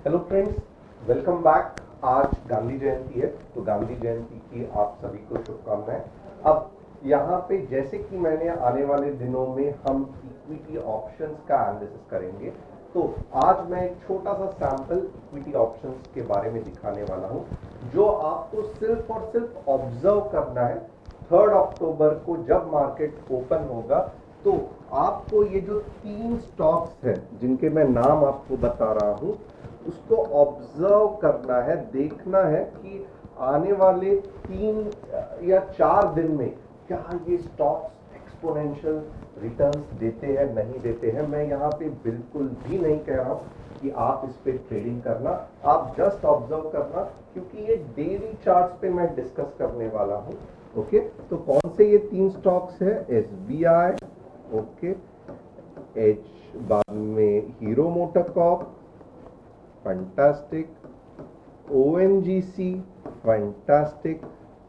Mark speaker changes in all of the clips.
Speaker 1: Hello friends, welcome back. आज गांधी जयंती है, तो गांधी जयंती की आप सभी को शुभकामनाएं। अब यहाँ पे जैसे कि मैंने आने वाले दिनों में हम इक्विटी ऑप्शंस का एनालिसिस करेंगे, तो आज मैं एक छोटा सा सैंपल इक्विटी ऑप्शंस के बारे में दिखाने वाला हूँ, जो आपको सिर्फ और सिर्फ ऑब्जर्व करना है। 3 अक्टूबर को जब मार्केट ओपन होगा, तो आपको ये जो 3 स्टॉक्स हैं जिनके मैं नाम आपको बता रहा हूँ, उसको ऑब्जर्व करना है, देखना है कि आने वाले 3 या 4 दिन में क्या ये स्टॉक्स एक्सपोनेंशियल रिटर्न्स देते हैं, नहीं देते हैं। मैं यहाँ पे बिल्कुल भी नहीं कह रहा हूँ कि आप इस पे ट्रेडिंग करना, आप जस्ट ऑब्जर्व करना, क्योंकि ये डेली चार्ट्स पे मैं डिस्कस करने वाला हूँ। ओके, तो कौन से ये 3 स्टॉक्स है? SBI, ओके, बाद में hero MotoCorp, fantastic, ONGC, fantastic,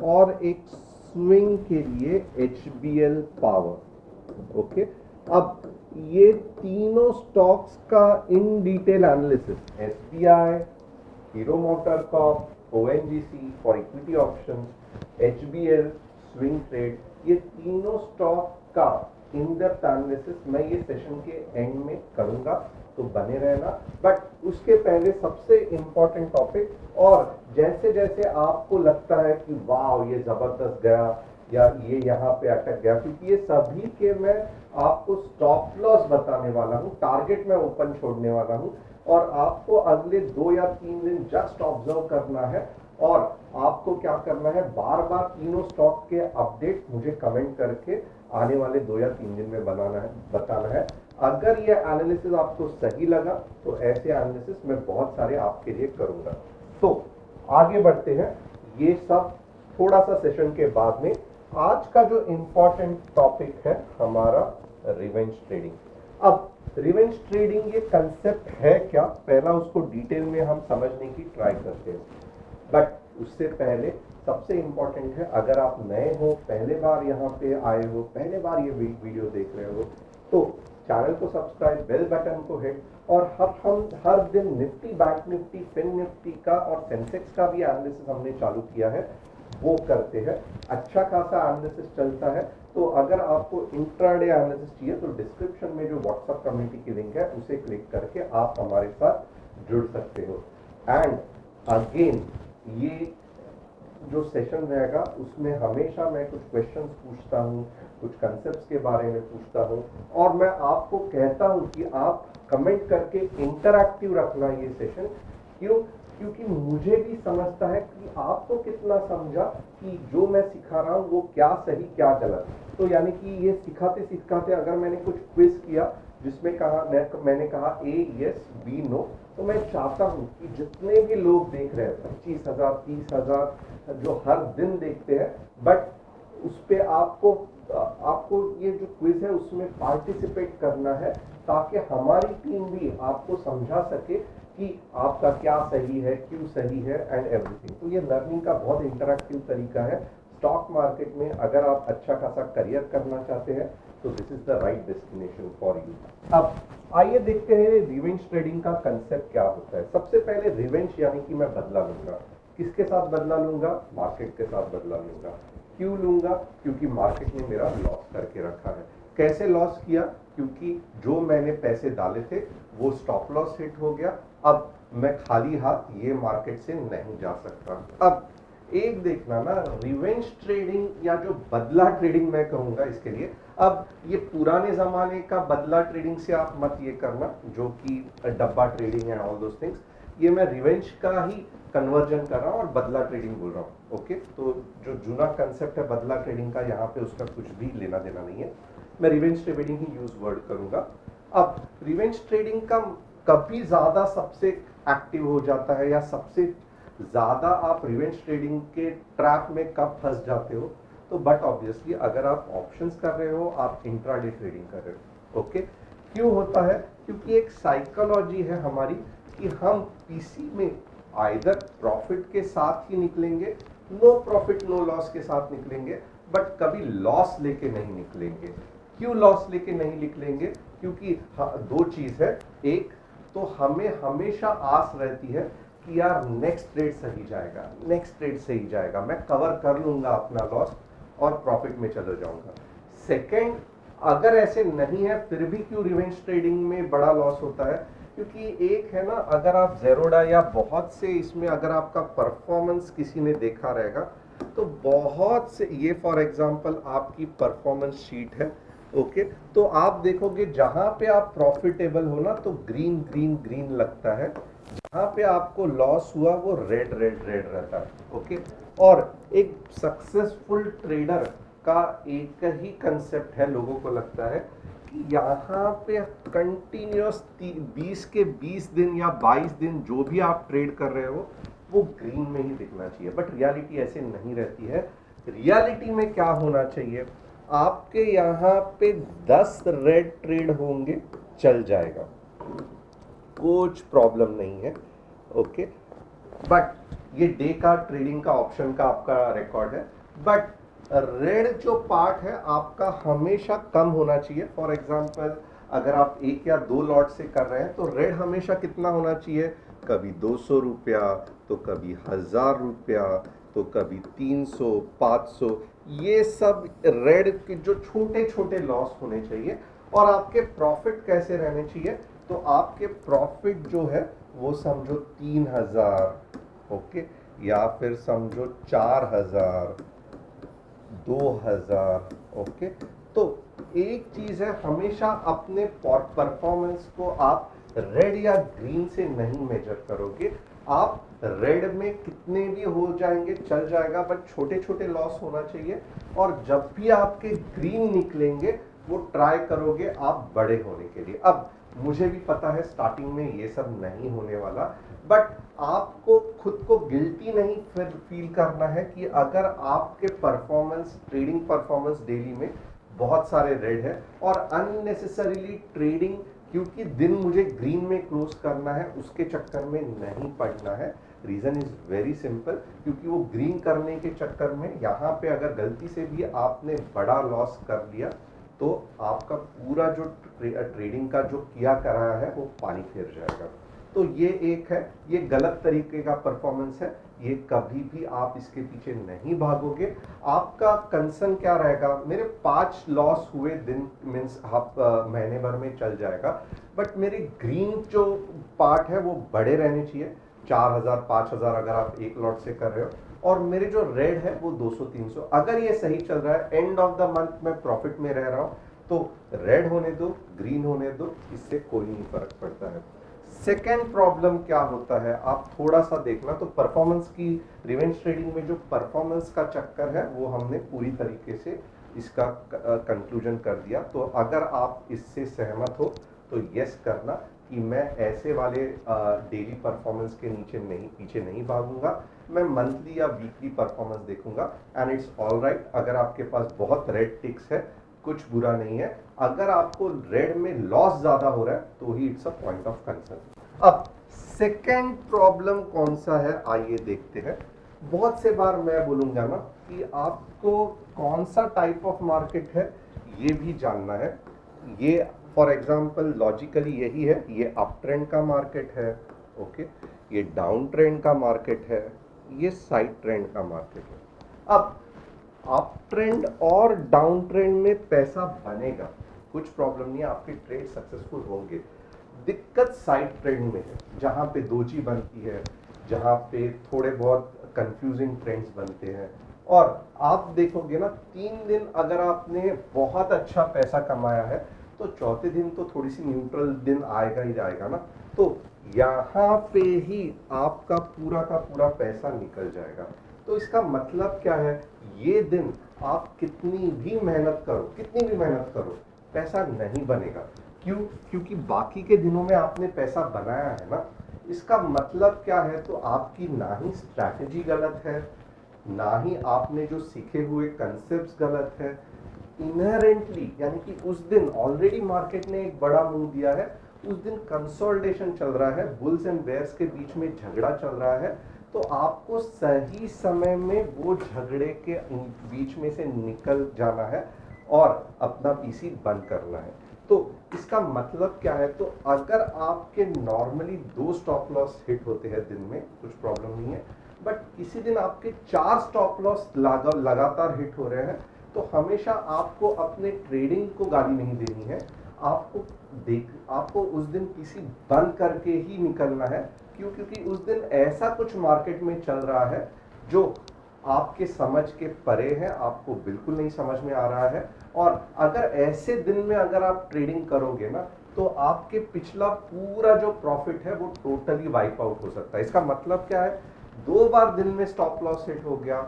Speaker 1: और एक स्विंग के लिए HBL पावर। ओके, अब ये तीनों स्टॉक्स का in detail analysis, SBI, Hero MotoCorp, ONGC for equity option, HBL swing trade, ये तीनों स्टॉक का इन डेप्थ एनालिसिस मैं ये सेशन के एंड में करूंगा, तो बने रहना। बट उसके पहले सबसे इंपॉर्टेंट टॉपिक, और जैसे जैसे आपको लगता है कि वाह ये जबरदस्त गया या ये यहाँ पे अटक गया, क्योंकि ये सभी के मैं आपको स्टॉप लॉस बताने वाला हूँ, टारगेट में ओपन छोड़ने वाला हूँ, और आपको अगले 2 या 3 दिन जस्ट ऑब्जर्व करना है। और आपको क्या करना है, बार बार तीनों स्टॉक के अपडेट मुझे कमेंट करके आने वाले 2 या 3 दिन में बताना है। अगर ये एनालिसिस आपको सही लगा, तो ऐसे एनालिसिस मैं बहुत सारे आपके लिए करूंगा। तो आगे बढ़ते हैं, ये सब थोड़ा सा सेशन के बाद में। आज का जो इंपॉर्टेंट टॉपिक है हमारा रिवेंज ट्रेडिंग। अब रिवेंज ट्रेडिंग ये कंसेप्ट है क्या, पहला उसको डिटेल में हम समझने की ट्राई करते हैं। बट उससे पहले सबसे इंपॉर्टेंट है, अगर आप नए हो, पहले बार यहाँ पे आए हो, पहले बार ये वीडियो देख रहे हो, तो चैनल को सब्सक्राइब, बेल बटन को हिट, और हम हर दिन Nifty, Bank Nifty, Fin Nifty का और सेंसेक्स का भी एनालिसिस हमने चालू किया है, वो करते हैं। अच्छा खासा एनालिसिस चलता है। तो अगर आपको इंट्राडे एनालिसिस चाहिए, तो डिस्क्रिप्शन में जो व्हाट्सएप कम्युनिटी की लिंक है उसे क्लिक करके आप हमारे साथ जुड़ सकते हो। एंड अगेन, ये जो सेशन रहेगा उसमें हमेशा मैं कुछ क्वेश्चंस पूछता हूँ, कुछ कंसेप्ट्स के बारे में पूछता हूँ, और मैं आपको कहता हूँ कि आप कमेंट करके इंटरैक्टिव रखना ये सेशन। क्यों? क्योंकि मुझे भी समझता है कि आपको कितना समझा, कि जो मैं सिखा रहा हूँ वो क्या सही क्या गलत। तो यानी कि ये सिखाते सिखाते अगर मैंने कुछ क्विज किया जिसमें मैंने कहा A yes B no, तो मैं चाहता हूँ कि जितने भी लोग देख रहे हैं, 25,000 30,000 जो हर दिन देखते हैं, बट उस पे आपको ये जो क्विज है उसमें पार्टिसिपेट करना है, ताकि हमारी टीम भी आपको समझा सके कि आपका क्या सही है, क्यों सही है, एंड एवरीथिंग। तो ये लर्निंग का बहुत इंटरैक्टिव तरीका है। स्टॉक मार्केट में अगर आप अच्छा खासा करियर करना चाहते हैं, तो this is the right destination for you. अब आइए देखते हैं रिवेंज ट्रेडिंग का कंसेप्ट क्या होता है। सबसे पहले रिवेंज यानी कि मैं बदला लूंगा। किसके साथ बदला लूंगा? मार्केट के साथ बदला लूंगा। क्यों लूंगा? क्योंकि मार्केट ने मेरा लॉस करके रखा है। कैसे लॉस किया? क्योंकि जो मैंने पैसे डाले थे वो स्टॉप लॉस हिट हो गया। अब मैं खाली हाथ ये मार्केट से नहीं जा सकता। अब एक देखना ना, रिवेंज ट्रेडिंग या जो बदला ट्रेडिंग मैं कहूंगा इसके लिए, अब ये पुराने जमाने का बदला ट्रेडिंग से आप मत ये करना, जो कि डब्बा ट्रेडिंग है, ऑल दोस थिंग्स। ये मैं रिवेंज का ही कन्वर्जन कर रहा हूँ और बदला ट्रेडिंग बोल रहा हूँ। ओके, तो जो जूना कंसेप्ट है बदला ट्रेडिंग का, यहाँ पे उसका कुछ भी लेना देना नहीं है। मैं रिवेंज ट्रेडिंग ही यूज वर्ड करूंगा। अब रिवेंज ट्रेडिंग का कभी ज्यादा सबसे एक्टिव हो जाता है, या सबसे ज्यादा आप रिवेंज ट्रेडिंग के ट्रैप में कब फंस जाते हो, तो बट ऑब्वियसली अगर आप ऑप्शंस कर रहे हो, आप इंट्राडे ट्रेडिंग कर रहे हो। ओके, क्यों होता है? क्योंकि एक साइकोलॉजी है हमारी कि हम पीसी में आइदर प्रॉफिट के साथ ही निकलेंगे, नो प्रॉफिट नो लॉस के साथ निकलेंगे, बट कभी लॉस लेके नहीं निकलेंगे। क्यों लॉस लेके नहीं निकलेंगे? क्योंकि दो चीज है। एक, तो हमें हमेशा आस रहती है कि यार नेक्स्ट ट्रेड सही जाएगा, नेक्स्ट ट्रेड सही जाएगा, मैं कवर कर लूंगा अपना लॉस और प्रॉफिट में चले जाऊंगा। सेकंड, अगर ऐसे नहीं है फिर भी क्यों रिवेंज ट्रेडिंग में बड़ा लॉस होता है? क्योंकि एक है ना, अगर आप ज़ेरोडा या बहुत से इसमें अगर आपका परफॉर्मेंस किसी ने देखा रहेगा तो बहुत से, ये फॉर एग्जांपल आपकी परफॉर्मेंस शीट है, ओके, तो आप देखोगे जहां पे आप प्रॉफिटेबल हो ना तो ग्रीन ग्रीन ग्रीन लगता है, जहां पे आपको लॉस हुआ वो रेड रेड रेड रहता है, ओके। और एक सक्सेसफुल ट्रेडर का एक ही कंसेप्ट है, लोगों को लगता है कि यहाँ पे कंटिन्यूस 20 के 20 दिन या 22 दिन जो भी आप ट्रेड कर रहे हो वो ग्रीन में ही दिखना चाहिए, बट रियलिटी ऐसे नहीं रहती है। रियलिटी में क्या होना चाहिए, आपके यहाँ पे 10 रेड ट्रेड होंगे, चल जाएगा, कुछ प्रॉब्लम नहीं है, ओके। बट ये डे का ट्रेडिंग का ऑप्शन का आपका रिकॉर्ड है, बट रेड जो पार्ट है आपका हमेशा कम होना चाहिए। फॉर एग्जांपल अगर आप 1 या 2 लॉट से कर रहे हैं तो रेड हमेशा कितना होना चाहिए, कभी 200 रुपया, तो कभी 1000 रुपया, तो कभी 300 500, ये सब रेड के जो छोटे छोटे लॉस होने चाहिए। और आपके प्रॉफिट कैसे रहने चाहिए, तो आपके प्रॉफिट जो है वो समझो 3000, ओके, या फिर समझो 4000, 2000, ओके। तो एक चीज है, हमेशा अपने परफॉर्मेंस को आप रेड या ग्रीन से नहीं मेजर करोगे। आप रेड में कितने भी हो जाएंगे चल जाएगा, बट छोटे छोटे लॉस होना चाहिए। और जब भी आपके ग्रीन निकलेंगे वो ट्राई करोगे आप बड़े होने के लिए। अब मुझे भी पता है स्टार्टिंग में ये सब नहीं होने वाला, बट आपको खुद को गिल्टी नहीं फील करना है कि अगर आपके परफॉर्मेंस, ट्रेडिंग परफॉर्मेंस डेली में बहुत सारे रेड है और अननेसेसरीली ट्रेडिंग, क्योंकि दिन मुझे ग्रीन में क्लोज करना है उसके चक्कर में नहीं पड़ना है। रीजन इज वेरी सिंपल, क्योंकि वो ग्रीन करने के चक्कर में यहाँ पे अगर गलती से भी आपने बड़ा लॉस कर लिया तो आपका पूरा जो ट्रेडिंग का जो किया कराया है वो पानी फिर जाएगा। तो ये एक है, ये गलत तरीके का परफॉर्मेंस है, ये कभी भी आप इसके पीछे नहीं भागोगे। आपका कंसर्न क्या रहेगा, मेरे 5 लॉस हुए दिन मीन्स महीने भर में चल जाएगा, बट मेरे ग्रीन जो पार्ट है वो बड़े रहने चाहिए, 4000 5000 अगर आप एक लॉट से कर रहे हो, और मेरे जो रेड है वो 200 300। अगर ये सही चल रहा है, एंड ऑफ द मंथ में प्रॉफिट में रह रहा हूं, तो रेड होने दो, ग्रीन होने दो, इससे कोई नहीं फर्क पड़ता है। सेकेंड प्रॉब्लम क्या होता है, आप थोड़ा सा देखना, तो परफॉर्मेंस की, रिवेंज ट्रेडिंग में जो परफॉर्मेंस का चक्कर है वो हमने पूरी तरीके से इसका कंक्लूजन कर दिया। तो अगर आप इससे सहमत हो तो यस करना कि मैं ऐसे वाले डेली परफॉर्मेंस के नीचे नहीं, पीछे नहीं भागूंगा, मैं मंथली या वीकली परफॉर्मेंस देखूंगा, एंड इट्स ऑल राइट। अगर आपके पास बहुत रेड टिक्स है कुछ बुरा नहीं है, अगर आपको रेड में लॉस ज्यादा हो रहा है तो ही it's a point of concern. अब सेकेंड प्रॉब्लम कौन सा है, आइए देखते हैं। बहुत से बार मैं बोलूंगा ना कि आपको कौन सा टाइप ऑफ मार्केट है ये भी जानना है। ये फॉर एग्जांपल लॉजिकली यही है, ये अप ट्रेंड का मार्केट है, ओके, ये डाउन ट्रेंड का मार्केट है, ये साइड ट्रेंड का मार्केट है। अब अप ट्रेंड और डाउन ट्रेंड में पैसा बनेगा, कुछ प्रॉब्लम नहीं है, आपके ट्रेड सक्सेसफुल होंगे। दिक्कत साइड ट्रेंड में है, जहां पे दोजी बनती है, जहां पे थोड़े बहुत कंफ्यूजिंग ट्रेंड्स बनते हैं। और आप देखोगे ना, 3 दिन अगर आपने बहुत अच्छा पैसा कमाया है तो चौथे दिन तो थोड़ी सी न्यूट्रल दिन आएगा ही जाएगा ना, तो यहाँ पे ही आपका पूरा का पूरा पैसा निकल जाएगा। तो इसका मतलब क्या है, ये दिन आप कितनी भी मेहनत करो, कितनी भी मेहनत करो, पैसा नहीं बनेगा। क्यों? क्योंकि बाकी के दिनों में आपने पैसा बनाया है ना। इसका मतलब क्या है, तो आपकी ना ही स्ट्रैटेजी गलत है, ना ही आपने जो सीखे हुए कंसेप्ट्स गलत है, इनहेरेंटली, यानी कि उस दिन ऑलरेडी मार्केट ने एक बड़ा मूव दिया है, उस दिन कंसोलिडेशन चल रहा है, बुल्स एंड बेयर्स के बीच में झगड़ा चल रहा है, तो आपको सही समय में वो झगड़े के बीच में से निकल जाना है और अपना पीसी बंद करना है। तो इस इसका मतलब क्या है, तो अगर आपके नॉर्मली 2 स्टॉप लॉस हिट होते हैं दिन में, कुछ प्रॉब्लम नहीं है, बट किसी दिन आपके 4 स्टॉप लॉस लगातार हिट हो रहे हैं, तो हमेशा आपको अपने ट्रेडिंग को गाली नहीं देनी है। आपको उस दिन किसी बंद करके ही निकलना है। क्यों? क्योंकि उस दिन ऐसा कुछ मार्केट में चल रहा है जो आपके समझ के परे है, आपको बिल्कुल नहीं समझ में आ रहा है। और अगर ऐसे दिन में अगर आप ट्रेडिंग करोगे ना, तो आपके पिछला पूरा जो प्रॉफिट है वो टोटली वाइप आउट हो सकता है। इसका मतलब क्या है, 2 बार दिन में स्टॉप लॉस हिट हो गया,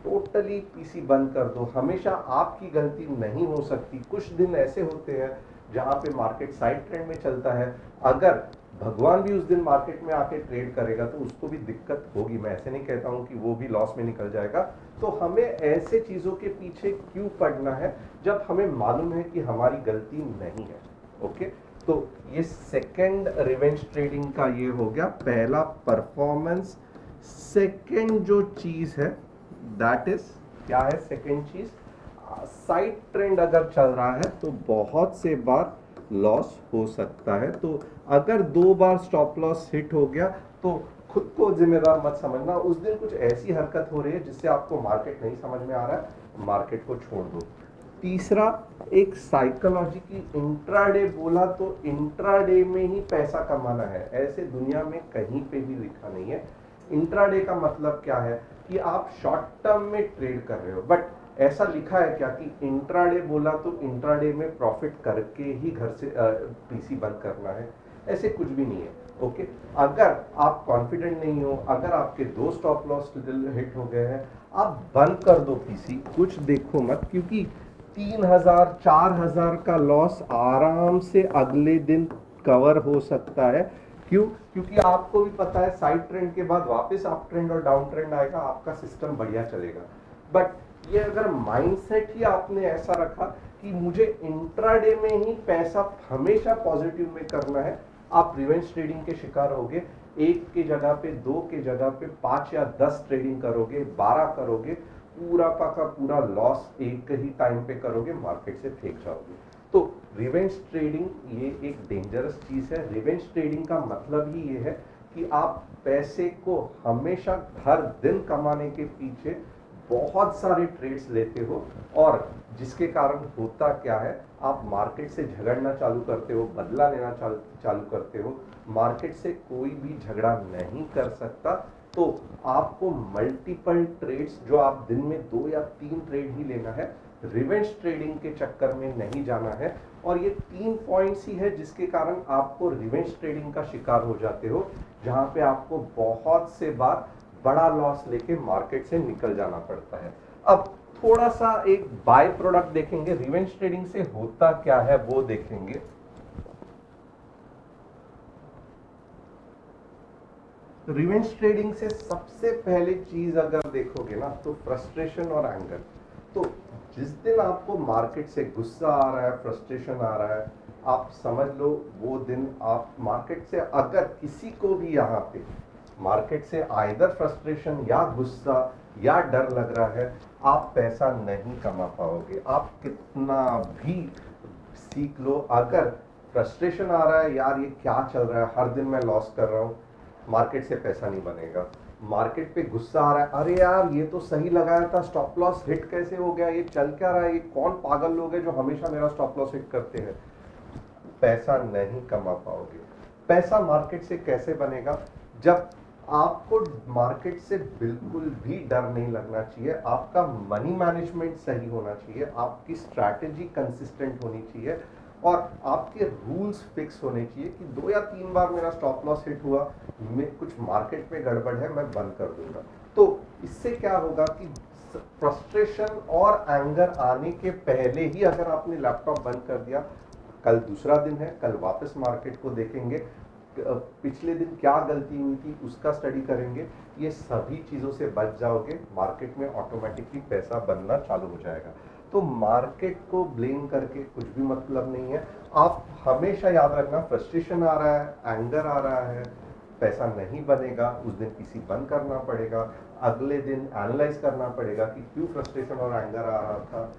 Speaker 1: टोटली पीसी बंद कर दो। हमेशा आपकी गलती नहीं हो सकती। कुछ दिन ऐसे होते हैं जहां पे मार्केट साइड ट्रेंड में चलता है, अगर भगवान भी उस दिन मार्केट में आके ट्रेड करेगा तो उसको भी दिक्कत होगी। मैं ऐसे नहीं कहता हूं कि वो भी लॉस में निकल जाएगा। तो हमें ऐसे चीजों के पीछे क्यों पड़ना है जब हमें मालूम है कि हमारी गलती नहीं है। ओके, तो ये सेकंड रिवेंज ट्रेडिंग का ये हो गया, पहला परफॉर्मेंस। सेकंड जो चीज है दैट इज, क्या है सेकंड चीज, साइड ट्रेंड अगर चल रहा है तो बहुत से बार लॉस हो सकता है। तो अगर 2 बार स्टॉप लॉस हिट हो गया तो खुद को जिम्मेदार मत समझना। उस दिन कुछ ऐसी हरकत हो रही है जिससे आपको मार्केट नहीं समझ में आ रहा है, मार्केट को छोड़ दो। तीसरा, एक साइकोलॉजी की, इंट्राडे बोला तो इंट्राडे में ही पैसा कमाना है, ऐसे दुनिया में कहीं पे भी लिखा नहीं है। इंट्राडे का मतलब क्या है कि आप शॉर्ट टर्म में ट्रेड कर रहे हो, बट ऐसा लिखा है क्या कि इंट्राडे बोला तो इंट्राडे में प्रॉफिट करके ही घर से पीसी बंद करना है? ऐसे कुछ भी नहीं है। ओके, अगर आप कॉन्फिडेंट नहीं हो, अगर आपके 2 स्टॉप लॉस हिट हो गए हैं, आप बंद कर दो पीसी, कुछ देखो मत। क्योंकि 3,000 4,000 का लॉस आराम से अगले दिन कवर हो सकता है। क्यों? क्योंकि आपको भी पता है साइड ट्रेंड के बाद वापस अप ट्रेंड और डाउन ट्रेंड आएगा, आपका सिस्टम बढ़िया चलेगा। बट ये अगर माइंडसेट ही आपने ऐसा रखा कि मुझे इंट्राडे में ही पैसा हमेशा पॉजिटिव में करना है, आप रिवेंज ट्रेडिंग के शिकार होगे। 1 की जगह पे 2 की जगह पे 5 या 10 ट्रेडिंग करोगे, 12 करोगे, पूरा का पूरा लॉस एक ही टाइम पे करोगे, मार्केट से फेंक जाओगे। तो रिवेंज ट्रेडिंग ये एक डेंजरस चीज है। रिवेंज ट्रेडिंग का मतलब ही ये है कि आप पैसे को हमेशा हर दिन कमाने के पीछे बहुत सारे ट्रेड्स लेते हो, और जिसके कारण होता क्या है, आप मार्केट से झगड़ना चालू करते हो, बदला लेना चालू करते हो। मार्केट से कोई भी झगड़ा नहीं कर सकता। तो आपको मल्टीपल ट्रेड्स, जो आप दिन में 2 या 3 ट्रेड ही लेना है, रिवेंज ट्रेडिंग के चक्कर में नहीं जाना है। और ये 3 पॉइंट्स ही है जिसके कारण आपको रिवेंज ट्रेडिंग का शिकार हो जाते हो, जहां पे आपको बहुत से बार बड़ा लॉस लेके मार्केट से निकल जाना पड़ता है। अब थोड़ा सा एक बाय प्रोडक्ट देखेंगे, रिवेंज ट्रेडिंग से होता क्या है वो देखेंगे। रिवेंज ट्रेडिंग से सबसे पहले चीज अगर देखोगे ना, तो फ्रस्ट्रेशन और एंगर। तो जिस दिन आपको मार्केट से गुस्सा आ रहा है, फ्रस्ट्रेशन आ रहा है, आप समझ लो वो दिन आप मार्केट से, अगर किसी को भी यहाँ पे मार्केट से आइदर फ्रस्ट्रेशन या गुस्सा या डर लग रहा है, आप पैसा नहीं कमा पाओगे। आप कितना भी सीख लो, अगर फ्रस्ट्रेशन आ रहा है, यार ये क्या चल रहा है, हर दिन मैं लॉस कर रहा हूँ, मार्केट से पैसा नहीं बनेगा। मार्केट पे गुस्सा आ रहा है, अरे यार ये तो सही लगाया था, स्टॉप लॉस हिट कैसे हो गया, ये चल क्या रहा है, ये कौन पागल लोग हैं जो हमेशा मेरा स्टॉप लॉस हिट करते हैं, पैसा नहीं कमा पाओगे। पैसा मार्केट से कैसे बनेगा? जब आपको मार्केट से बिल्कुल भी डर नहीं लगना चाहिए, आपका मनी मैनेजमेंट सही होना चाहिए, आपकी स्ट्रैटेजी कंसिस्टेंट होनी चाहिए, और आपके रूल्स फिक्स होने चाहिए कि 2 या 3 बार मेरा स्टॉप लॉस हिट हुआ, कुछ मार्केट में गड़बड़ है, मैं बंद कर दूंगा। तो इससे क्या होगा कि फ्रस्ट्रेशन और एंगर आने के पहले ही अगर आपने लैपटॉप बंद कर दिया, कल दूसरा दिन है, कल वापस मार्केट को देखेंगे, पिछले दिन क्या गलती हुई थी उसका स्टडी करेंगे, ये सभी चीजों से बच जाओगे, मार्केट में ऑटोमेटिकली पैसा बनना चालू हो जाएगा। तो मार्केट को ब्लेम करके कुछ भी मतलब नहीं है। आप हमेशा याद रखना, फ्रस्ट्रेशन आ रहा है, एंगर आ रहा है, पैसा नहीं बनेगा, उस दिन किसी बंद करना पड़ेगा, अगले दिन एनालाइज करना पड़ेगा कि क्यों फ्रस्ट्रेशन और एंगर आ रहा था,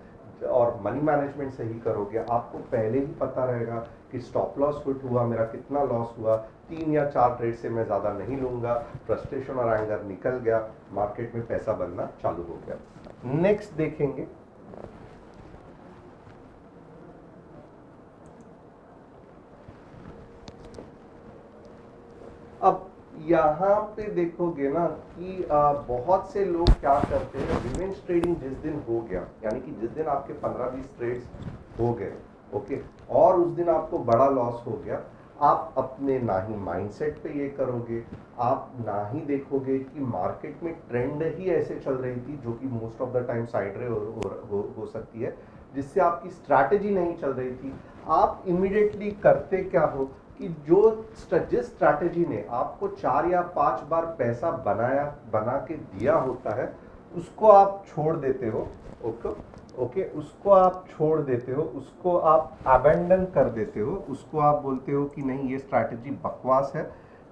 Speaker 1: और मनी मैनेजमेंट सही करोगे। आपको पहले ही पता रहेगा कि कि स्टॉप लॉस हिट हुआ, मेरा कितना लॉस हुआ, 3 या 4 ट्रेड से मैं ज़्यादा नहीं लूँगा, फ्रस्ट्रेशन और एंगर निकल गया, मार्केट में पैसा बनना चालू हो गया। नेक्स्ट देखेंगे, अब यहाँ पे देखोगे ना कि बहुत से लोग क्या करते हैं, रिवेंज ट्रेडिंग जिस दिन हो गया, यानी कि जिस दिन आपके 15-20 ट्रेड्स हो गए, ओके, और उस दिन आपको बड़ा लॉस हो गया, आप अपने ना ही माइंडसेट पे ये करोगे, आप ना ही देखोगे कि मार्केट में ट्रेंड ही ऐसे चल रही थी जो कि most of the time side रे हो सकती है, जिससे आपकी स्ट्रैटेजी नहीं चल रही थी। आप इमीडिएटली करते क्या हो कि जिस स्ट्रैटेजी ने आपको 4 या 5 बार पैसा बना के दिया होता है, उसको आप छोड़ देते हो। ओके, उसको आप छोड़ देते हो, उसको आप अबेंडन कर देते हो, उसको आप बोलते हो कि नहीं, ये स्ट्रैटेजी बकवास है,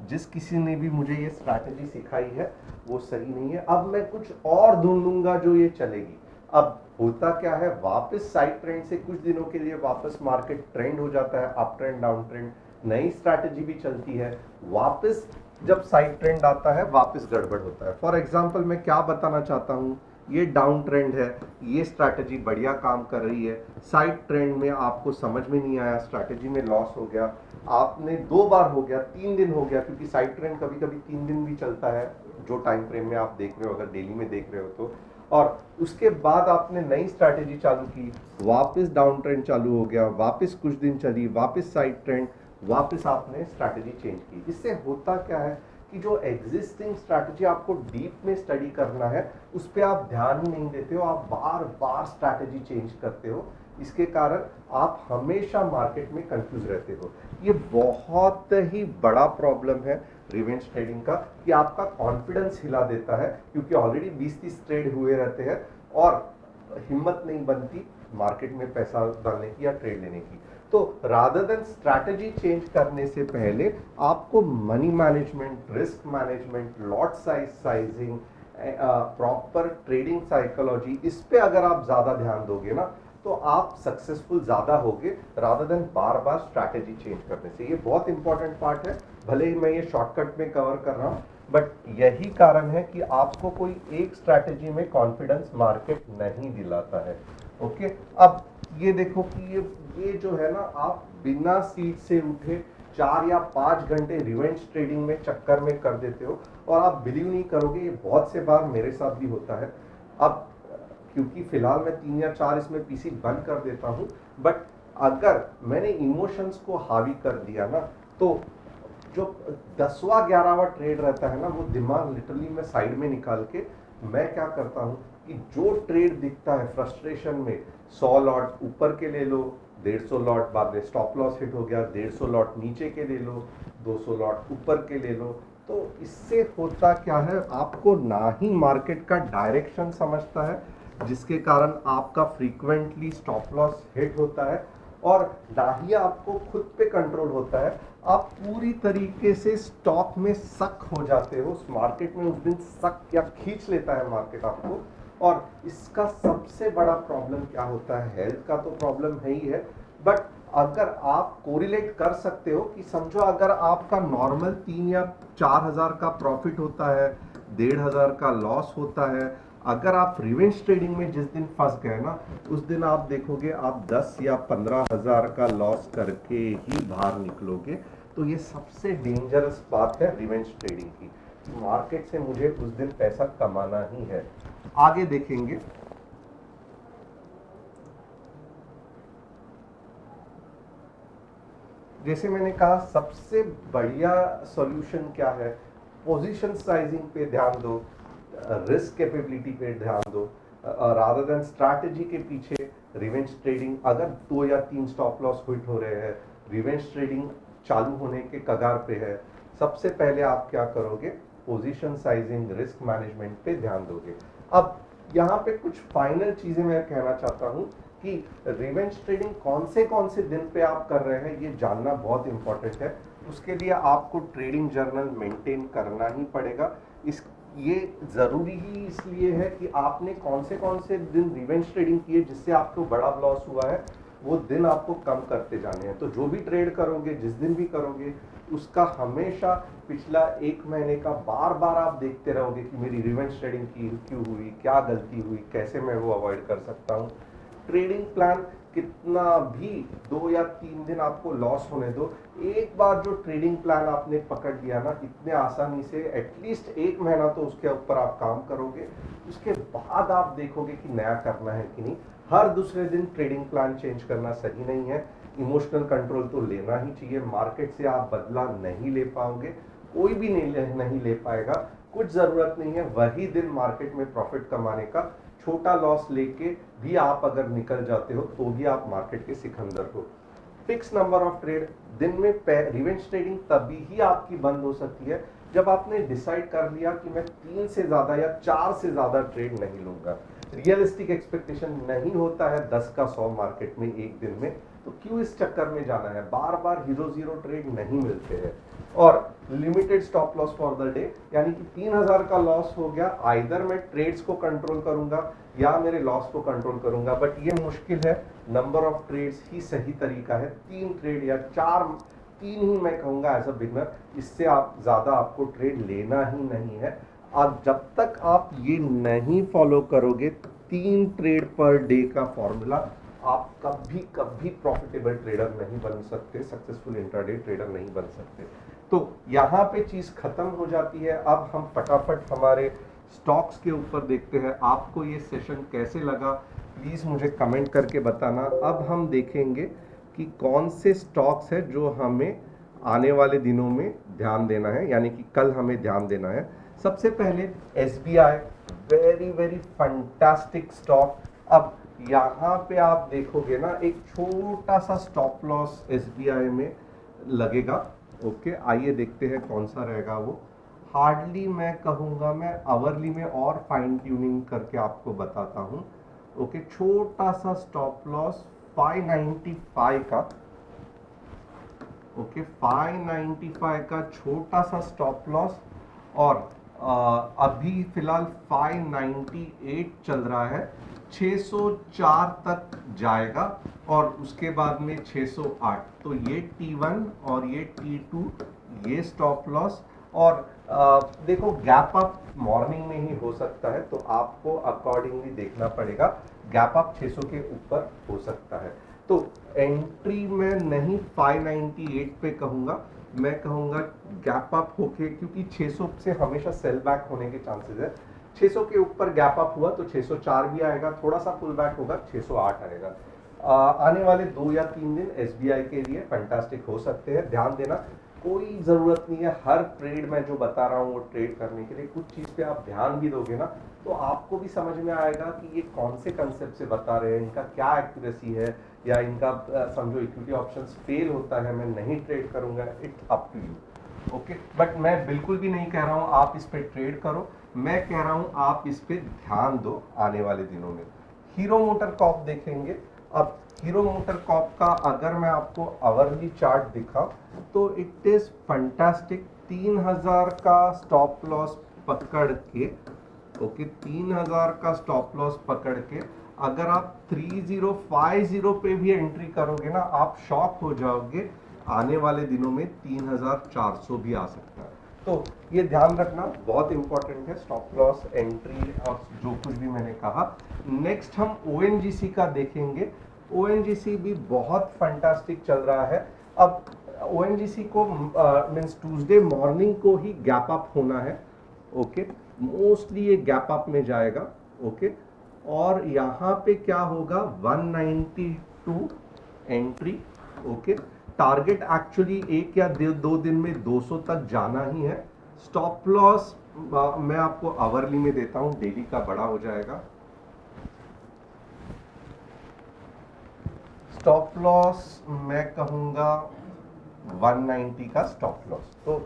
Speaker 1: जिस किसी ने भी मुझे ये स्ट्रैटेजी सिखाई है वो सही नहीं है, अब मैं कुछ और ढूंढ लूंगा जो ये चलेगी। अब होता क्या है, वापस साइड ट्रेंड से कुछ दिनों के लिए वापस मार्केट ट्रेंड हो जाता है, अप ट्रेंड डाउन ट्रेंड, नई स्ट्रैटेजी भी चलती है, वापस जब साइड ट्रेंड आता है वापस गड़बड़ होता है। फॉर एग्जांपल मैं क्या बताना चाहता हूँ, ये डाउन ट्रेंड है, ये स्ट्रैटेजी बढ़िया काम कर रही है, साइड ट्रेंड में आपको समझ में नहीं आया, स्ट्रैटेजी में लॉस हो गया, आपने 2 बार हो गया, 3 दिन हो गया, क्योंकि साइड ट्रेंड कभी कभी 3 दिन भी चलता है, जो टाइम फ्रेम में आप देख रहे हो, अगर डेली में देख रहे हो तो, और उसके बाद आपने नई स्ट्रैटेजी चालू की, वापस डाउन ट्रेंड चालू हो गया, वापस कुछ दिन चली, वापस साइड ट्रेंड, वापस आपने स्ट्रैटेजी चेंज की। इससे होता क्या है कि जो एग्जिस्टिंग स्ट्रैटेजी आपको डीप में स्टडी करना है, उस पर आप ध्यान ही नहीं देते हो, आप बार बार स्ट्रैटेजी चेंज करते हो, इसके कारण आप हमेशा मार्केट में कंफ्यूज रहते हो। ये बहुत ही बड़ा प्रॉब्लम है रिवेंज ट्रेडिंग का, कि आपका कॉन्फिडेंस हिला देता है, क्योंकि ऑलरेडी 20-30 ट्रेड हुए रहते हैं और हिम्मत नहीं बनती मार्केट में पैसा डालने की या ट्रेड लेने की। तो रादर देन स्ट्रैटेजी चेंज करने से पहले आपको money management, risk management, lot sizing, proper trading psychology, इस पे अगर आप ज्यादा ध्यान दोगे ना, तो आप सक्सेसफुल ज्यादा होगे रादर देन बार बार स्ट्रैटेजी चेंज करने से। ये बहुत इंपॉर्टेंट पार्ट है, भले ही मैं ये शॉर्टकट में कवर कर रहा हूँ, बट यही कारण है कि आपको कोई एक स्ट्रैटेजी में कॉन्फिडेंस मार्केट नहीं दिलाता है। ओके, अब ये देखो कि ये जो है ना, आप बिना सीट से उठे 4 या 5 घंटे रिवेंज ट्रेडिंग में चक्कर में कर देते हो, और आप बिलीव नहीं करोगे, ये बहुत से बार मेरे साथ भी होता है। अब क्योंकि फिलहाल मैं 3 या 4 इसमें पीसी बंद कर देता हूँ, बट अगर मैंने इमोशंस को हावी कर दिया ना, तो जो 10वां 11वां ट्रेड रहता है ना, वो दिमाग लिटरली मैं साइड में निकाल के मैं क्या करता हूँ कि जो ट्रेड दिखता है फ्रस्ट्रेशन में, 100 लॉट ऊपर के ले लो, 150 लॉट बाद में स्टॉप लॉस हिट हो गया, 150 लॉट नीचे के ले लो, 200 लॉट ऊपर के ले लो, तो इससे होता क्या है, आपको ना ही मार्केट का डायरेक्शन समझता है, जिसके कारण आपका फ्रीक्वेंटली स्टॉप लॉस हिट होता है, और ना ही आपको खुद पे कंट्रोल होता है, आप पूरी तरीके से स्टॉक में सक हो जाते हो, उस मार्केट में उस दिन सक या खींच लेता है मार्केट आपको। और इसका सबसे बड़ा प्रॉब्लम क्या होता है, हेल्थ का तो प्रॉब्लम है ही है, बट अगर आप कोरिलेट कर सकते हो कि समझो अगर आपका नॉर्मल 3 या 4 हजार का प्रॉफिट होता है, 1,500 का लॉस होता है, अगर आप रिवेंज ट्रेडिंग में जिस दिन फंस गए ना, उस दिन आप देखोगे आप 10 या 15 हजार का लॉस करके ही बाहर निकलोगे। तो ये सबसे डेंजरस बात है रिवेंज ट्रेडिंग की, मार्केट से मुझे उस दिन पैसा कमाना ही है। आगे देखेंगे, जैसे मैंने कहा सबसे बढ़िया सॉल्यूशन क्या है, पोजीशन साइजिंग पे ध्यान दो, रिस्क कैपेबिलिटी पे ध्यान दो, रादर देन स्ट्रैटेजी के पीछे रिवेंज ट्रेडिंग। अगर 2 या 3 स्टॉप लॉस हिट हो रहे हैं, रिवेंज ट्रेडिंग चालू होने के कगार पे है, सबसे पहले आप क्या करोगे, पोजीशन साइजिंग, रिस्क मैनेजमेंट पे ध्यान दोगे। अब यहाँ पे कुछ फाइनल चीजें मैं कहना चाहता हूँ कि रिवेंज ट्रेडिंग कौन से दिन पे आप कर रहे हैं, ये जानना बहुत इंपॉर्टेंट है। उसके लिए आपको ट्रेडिंग जर्नल मेंटेन करना ही पड़ेगा। ये जरूरी ही इसलिए है कि आपने कौन से दिन रिवेंज ट्रेडिंग की है जिससे आपको बड़ा लॉस हुआ है, वो दिन आपको कम करते जाने हैं। तो जो भी ट्रेड करोगे, जिस दिन भी करोगे, उसका हमेशा पिछला एक महीने का बार बार आप देखते रहोगे कि मेरी रिवेंज ट्रेडिंग की क्यों हुई, क्या गलती हुई, कैसे मैं वो अवॉइड कर सकता हूँ। ट्रेडिंग प्लान कितना भी 2 या 3 दिन आपको लॉस होने दो, एक बार जो ट्रेडिंग प्लान आपने पकड़ लिया ना, इतने आसानी से एटलीस्ट 1 महीना तो उसके ऊपर आप काम करोगे, उसके बाद आप देखोगे कि नया करना है कि नहीं। हर दूसरे दिन ट्रेडिंग प्लान चेंज करना सही नहीं है। इमोशनल कंट्रोल तो लेना ही चाहिए। मार्केट से आप बदला नहीं ले पाओगे, कोई भी नहीं ले पाएगा। कुछ जरूरत नहीं है वही दिन मार्केट में प्रॉफिट कमाने का। छोटा लॉस लेके भी आप अगर निकल जाते हो तो भी आप मार्केट के सिकंदर हो। फिक्स नंबर ऑफ ट्रेड दिन में, रिवेंज ट्रेडिंग तभी ही आपकी बंद हो सकती है जब आपने डिसाइड कर लिया कि मैं 3 से ज्यादा या 4 से ज्यादा ट्रेड नहीं लूंगा। रियलिस्टिक एक्सपेक्टेशन नहीं होता है 10 का 100 मार्केट में एक दिन में, तो क्यों इस चक्कर में जाना है। बार बार हीरो जीरो ट्रेड नहीं मिलते हैं। और limited stop loss for the day, यानी कि 3000 का लॉस हो गया, आइदर मैं ट्रेड्स को कंट्रोल करूंगा या मेरे लॉस को कंट्रोल करूंगा, बट ये मुश्किल है। नंबर ऑफ ट्रेड्स ही सही तरीका है। 3 ट्रेड या 4, 3 ही मैं कहूंगा एज अ बिगनर। इससे आप ज्यादा आपको ट्रेड लेना ही नहीं है। और जब तक आप ये नहीं फॉलो करोगे 3 ट्रेड पर डे का फॉर्मूला, आप कभी कभी प्रॉफिटेबल ट्रेडर नहीं बन सकते, सक्सेसफुल इंट्राडे ट्रेडर नहीं बन सकते। तो यहाँ पे चीज खत्म हो जाती है। अब हम फटाफट हमारे स्टॉक्स के ऊपर देखते हैं। आपको ये सेशन कैसे लगा प्लीज मुझे कमेंट करके बताना। अब हम देखेंगे कि कौन से स्टॉक्स है जो हमें आने वाले दिनों में ध्यान देना है, यानी कि कल हमें ध्यान देना है। सबसे पहले SBI, very very fantastic stock. अब यहाँ पे आप देखोगे ना, एक छोटा सा स्टॉप लॉस SBI में लगेगा। ओके, आइए देखते हैं कौन सा रहेगा वो। हार्डली मैं कहूँगा, मैं आवरली में और फाइन ट्यूनिंग करके आपको बताता हूँ। ओके, छोटा सा स्टॉप लॉस 595 का। ओके, 595 का छोटा सा स्टॉप लॉस। और अभी फिलहाल 598 चल रहा है। 604 तक जाएगा और उसके बाद में 608। तो ये T1 और ये T2, ये स्टॉप लॉस। और देखो, गैप अप मॉर्निंग में ही हो सकता है, तो आपको अकॉर्डिंगली देखना पड़ेगा। गैप अप 600 के ऊपर हो सकता है। तो एंट्री में नहीं 598 पे कहूंगा, मैं कहूंगा गैप अप होके, क्योंकि 600 से हमेशा सेल बैक होने के चांसेस है। 600 के ऊपर गैप अप हुआ तो 604 भी आएगा, थोड़ा सा पुल बैक होगा 608 आएगा। आने वाले 2 या 3 दिन SBI के लिए फैंटास्टिक हो सकते हैं। ध्यान देना, कोई जरूरत नहीं है हर ट्रेड में जो बता रहा हूँ वो ट्रेड करने के लिए। कुछ चीज पे आप ध्यान भी दोगे ना, तो आपको भी समझ में आएगा कि ये कौन से कंसेप्ट से बता रहे हैं, इनका क्या एक्यूरेसी है, या इनका समझो इक्विटी ऑप्शंस फेल होता है, मैं नहीं ट्रेड करूंगा, it's up to you. Okay, but मैं बिल्कुल भी नहीं कह रहा हूँ आप इस पे ट्रेड करो, मैं कह रहा हूँ आप इस पे ध्यान दो आने वाले दिनों में। हीरो मोटर कॉर्प देखेंगे। अब हीरो मोटर कॉर्प का अगर मैं आपको आवरली चार्ट दिखाऊं तो इट इज फंटास्टिक। 3000 का स्टॉप लॉस पकड़ के, ओके, 3000 का स्टॉप लॉस पकड़ के अगर आप 3050 पे भी एंट्री करोगे ना, आप शॉक हो जाओगे। आने वाले दिनों में 3400 भी आ सकता है। तो ये ध्यान रखना बहुत इंपॉर्टेंट है, स्टॉप लॉस, एंट्री और जो कुछ भी मैंने कहा। नेक्स्ट हम ONGC का देखेंगे। ONGC भी बहुत फंटास्टिक चल रहा है। अब ONGC को मीन्स ट्यूसडे मॉर्निंग को ही गैप अप होना है। ओके, मोस्टली ये गैप अप में जाएगा। ओके, और यहाँ पे क्या होगा, 192 एंट्री। ओके, टारगेट एक्चुअली 1 या 2 दिन में 200 तक जाना ही है। स्टॉप लॉस मैं आपको आवरली में देता हूं, डेली का बड़ा हो जाएगा। स्टॉप लॉस मैं कहूंगा 190 का स्टॉप लॉस। तो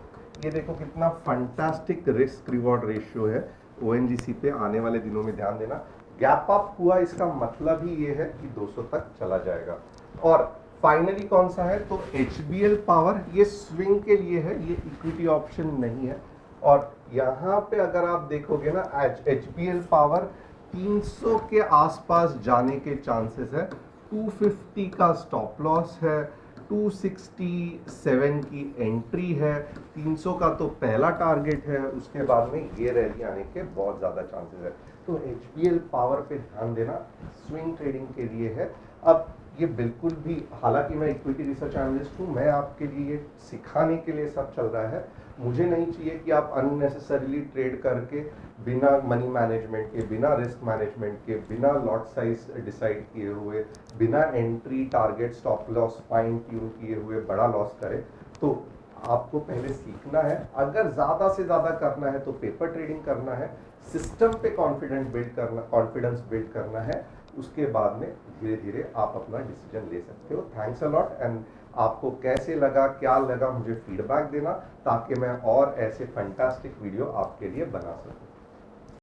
Speaker 1: ये देखो कितना फंटास्टिक रिस्क रिवॉर्ड रेशियो है ONGC पे। आने वाले दिनों में ध्यान देना, गैप अप हुआ इसका मतलब ही ये है कि 200 तक चला जाएगा। और फाइनली कौन सा है, तो HBL पावर, ये स्विंग के लिए है, ये इक्विटी ऑप्शन नहीं है। और यहाँ पे अगर आप देखोगे ना, HBL पावर 300 के आसपास जाने के चांसेस है। 250 का स्टॉप लॉस है, 267 की एंट्री है, 300 का तो पहला टारगेट है, उसके बाद में ये रैली आने के बहुत ज़्यादा चांसेस है। तो HBL पावर पे ध्यान देना स्विंग ट्रेडिंग के लिए है। अब ये बिल्कुल भी, हालांकि मैं इक्विटी रिसर्च एनालिस्ट हूँ, मैं आपके लिए सिखाने के लिए सब चल रहा है। मुझे नहीं चाहिए कि आप अननेसेसरीली ट्रेड करके बिना मनी मैनेजमेंट के, बिना रिस्क मैनेजमेंट के, बिना लॉट साइज डिसाइड किए हुए, बिना entry target stop loss fine tune किए हुए बड़ा लॉस करें। तो आपको पहले सीखना है। अगर ज़्यादा से ज़्यादा करना है तो पेपर ट्रेडिंग करना है, सिस्टम पे कॉन्फिडेंस बिल्ड करना है। उसके बाद में धीरे धीरे आप अपना डिसीजन ले सकते हो। Thanks a lot. एंड आपको कैसे लगा, क्या लगा, मुझे फीडबैक देना, ताकि मैं और ऐसे फैंटास्टिक वीडियो आपके लिए बना सकूं।